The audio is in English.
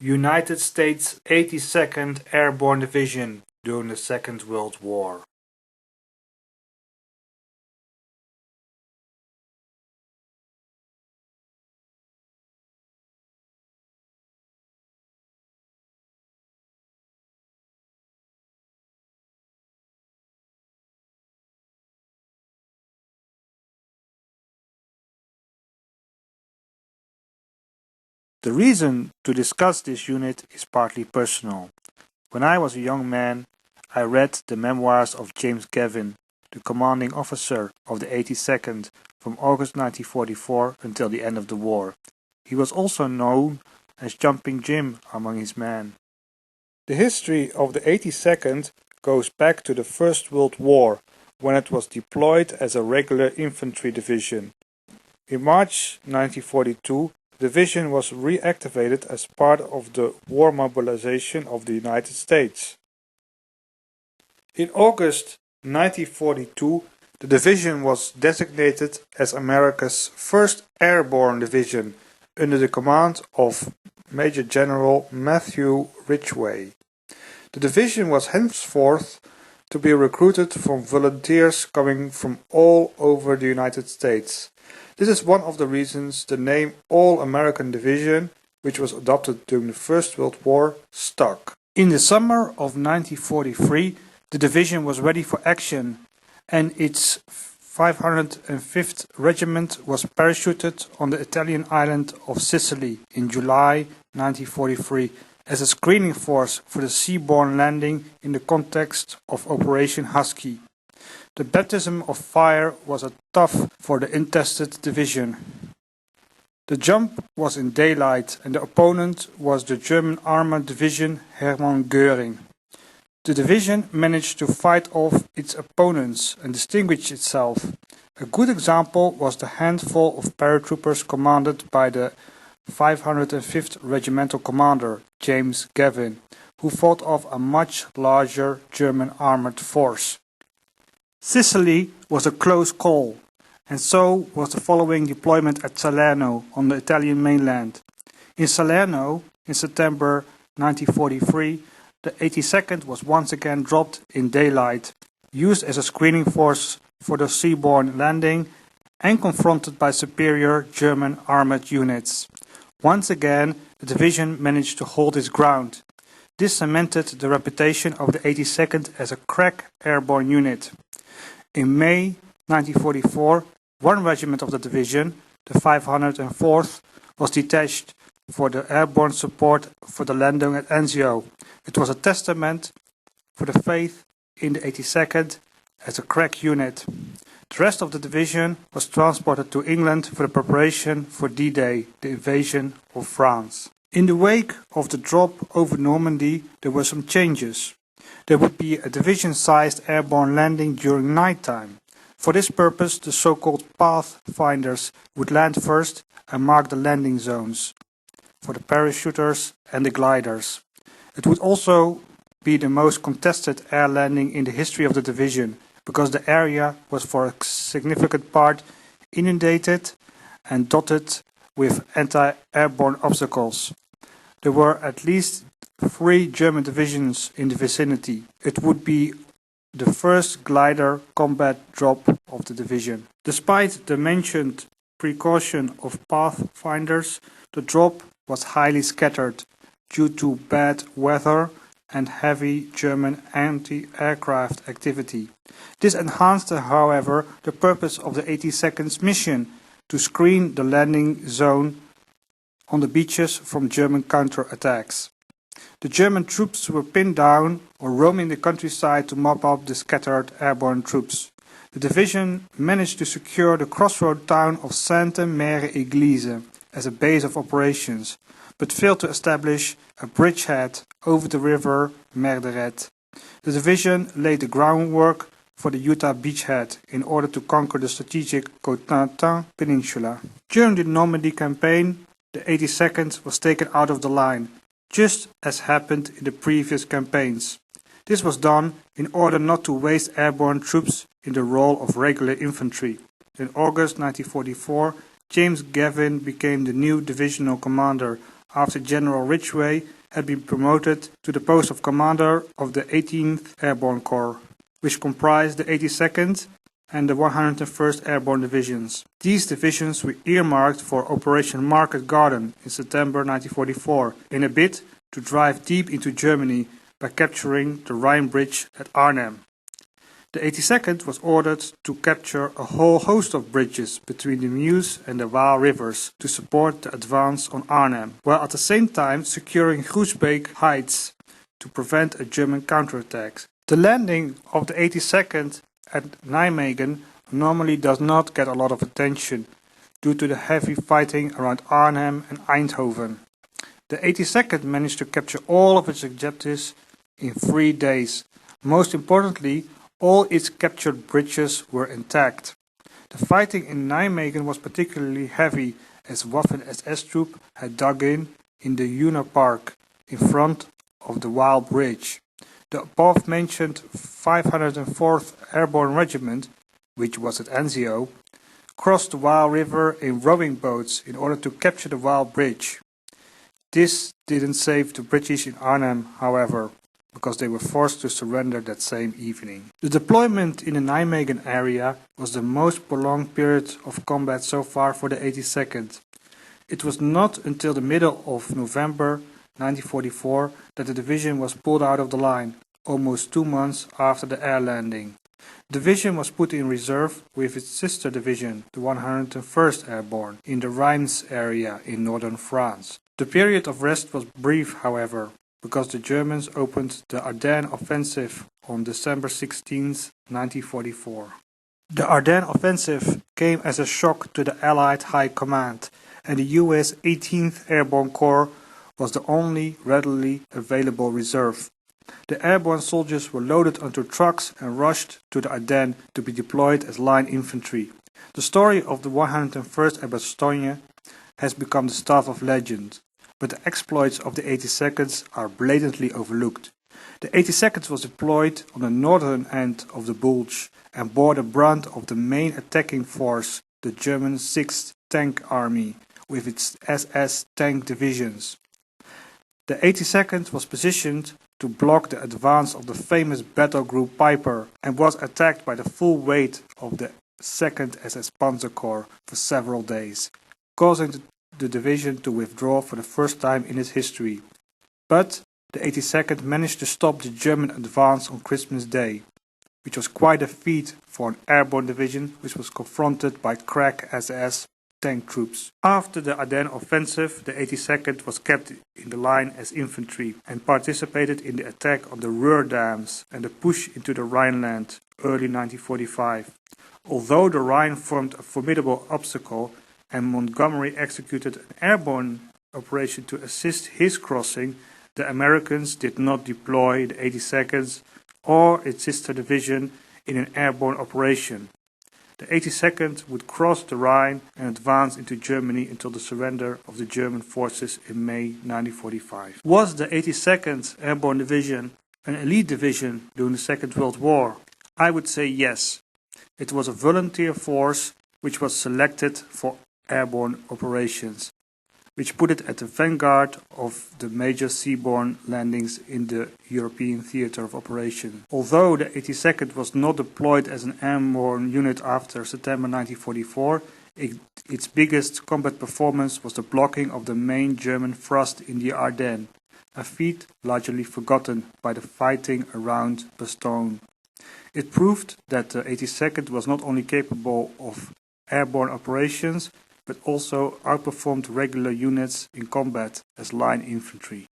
United States 82nd Airborne Division during the Second World War. The reason to discuss this unit is partly personal. When I was a young man, I read the memoirs of James Gavin, the commanding officer of the 82nd from August 1944 until the end of the war. He was also known as Jumping Jim among his men. The history of the 82nd goes back to the First World War, when it was deployed as a regular infantry division. In March 1942, the division was reactivated as part of the war mobilization of the United States. In August 1942, the division was designated as America's first Airborne Division under the command of Major General Matthew Ridgway. The division was henceforth to be recruited from volunteers coming from all over the United States. This is one of the reasons the name All-American Division, which was adopted during the First World War, stuck. In the summer of 1943, the division was ready for action, and its 505th Regiment was parachuted on the Italian island of Sicily in July 1943 as a screening force for the seaborne landing in the context of Operation Husky. The baptism of fire was tough for the untested division. The jump was in daylight, and the opponent was the German armored division Hermann Göring. The division managed to fight off its opponents and distinguish itself. A good example was the handful of paratroopers commanded by the 505th Regimental Commander, James Gavin, who fought off a much larger German armored force. Sicily was a close call, and so was the following deployment at Salerno on the Italian mainland. In Salerno, in September 1943, the 82nd was once again dropped in daylight, used as a screening force for the seaborne landing, and confronted by superior German armored units. Once again, the division managed to hold its ground. This cemented the reputation of the 82nd as a crack airborne unit. In May 1944, one regiment of the division, the 504th, was detached for the airborne support for the landing at Anzio. It was a testament for the faith in the 82nd as a crack unit. The rest of the division was transported to England for the preparation for D-Day, the invasion of France. In the wake of the drop over Normandy, there were some changes. There would be a division-sized airborne landing during nighttime. For this purpose, the so-called pathfinders would land first and mark the landing zones for the parachuters and the gliders. It would also be the most contested air landing in the history of the division, because the area was for a significant part inundated and dotted with anti-airborne obstacles. There were at least 3 German divisions in the vicinity. It would be the first glider combat drop of the division. Despite the mentioned precaution of pathfinders, the drop was highly scattered due to bad weather and heavy German anti-aircraft activity. This enhanced, however, the purpose of the 82nd's mission to screen the landing zone on the beaches from German counter-attacks. The German troops were pinned down or roaming the countryside to mop up the scattered airborne troops. The division managed to secure the crossroad town of Sainte-Mère-Église as a base of operations, but failed to establish a bridgehead over the river Merderet. The division laid the groundwork for the Utah beachhead in order to conquer the strategic Cotentin Peninsula. During the Normandy campaign, the 82nd was taken out of the line, just as happened in the previous campaigns. This was done in order not to waste airborne troops in the role of regular infantry. In August 1944, James Gavin became the new divisional commander after General Ridgway had been promoted to the post of commander of the 18th Airborne Corps, which comprised the 82nd and the 101st Airborne Divisions. These divisions were earmarked for Operation Market Garden in September 1944 in a bid to drive deep into Germany by capturing the Rhine Bridge at Arnhem. The 82nd was ordered to capture a whole host of bridges between the Meuse and the Waal rivers to support the advance on Arnhem, while at the same time securing Groesbeek Heights to prevent a German counterattack. The landing of the 82nd at Nijmegen normally does not get a lot of attention due to the heavy fighting around Arnhem and Eindhoven. The 82nd managed to capture all of its objectives in 3 days. Most importantly, all its captured bridges were intact. The fighting in Nijmegen was particularly heavy as Waffen-SS troops had dug in the Una Park in front of the Waal Bridge. The above-mentioned 504th Airborne Regiment, which was at Anzio, crossed the Waal River in rowing boats in order to capture the Waal Bridge. This didn't save the British in Arnhem, however, because they were forced to surrender that same evening. The deployment in the Nijmegen area was the most prolonged period of combat so far for the 82nd. It was not until the middle of November 1944 that the division was pulled out of the line, almost 2 months after the air landing. The division was put in reserve with its sister division, the 101st Airborne, in the Reims area in northern France. The period of rest was brief, however, because the Germans opened the Ardennes offensive on December 16, 1944. The Ardennes offensive came as a shock to the Allied High Command, and the US 18th Airborne Corps was the only readily available reserve. The airborne soldiers were loaded onto trucks and rushed to the Ardennes to be deployed as line infantry. The story of the 101st Bastogne has become the stuff of legend, but the exploits of the 82nd are blatantly overlooked. The 82nd was deployed on the northern end of the Bulge and bore the brunt of the main attacking force, the German 6th Tank Army, with its SS tank divisions. The 82nd was positioned to block the advance of the famous battle group Piper and was attacked by the full weight of the 2nd SS Panzer Corps for several days, causing the division to withdraw for the first time in its history. But the 82nd managed to stop the German advance on Christmas Day, which was quite a feat for an airborne division which was confronted by crack SS tank troops. After the Ardennes offensive, the 82nd was kept in the line as infantry and participated in the attack on the Ruhr dams and the push into the Rhineland early 1945. Although the Rhine formed a formidable obstacle and Montgomery executed an airborne operation to assist his crossing, the Americans did not deploy the 82nd or its sister division in an airborne operation. The 82nd would cross the Rhine and advance into Germany until the surrender of the German forces in May 1945. Was the 82nd Airborne Division an elite division during the Second World War? I would say yes. It was a volunteer force which was selected for airborne operations, which put it at the vanguard of the major seaborne landings in the European theatre of operation. Although the 82nd was not deployed as an airborne unit after September 1944, its biggest combat performance was the blocking of the main German thrust in the Ardennes, a feat largely forgotten by the fighting around Bastogne. It proved that the 82nd was not only capable of airborne operations, but also outperformed regular units in combat as line infantry.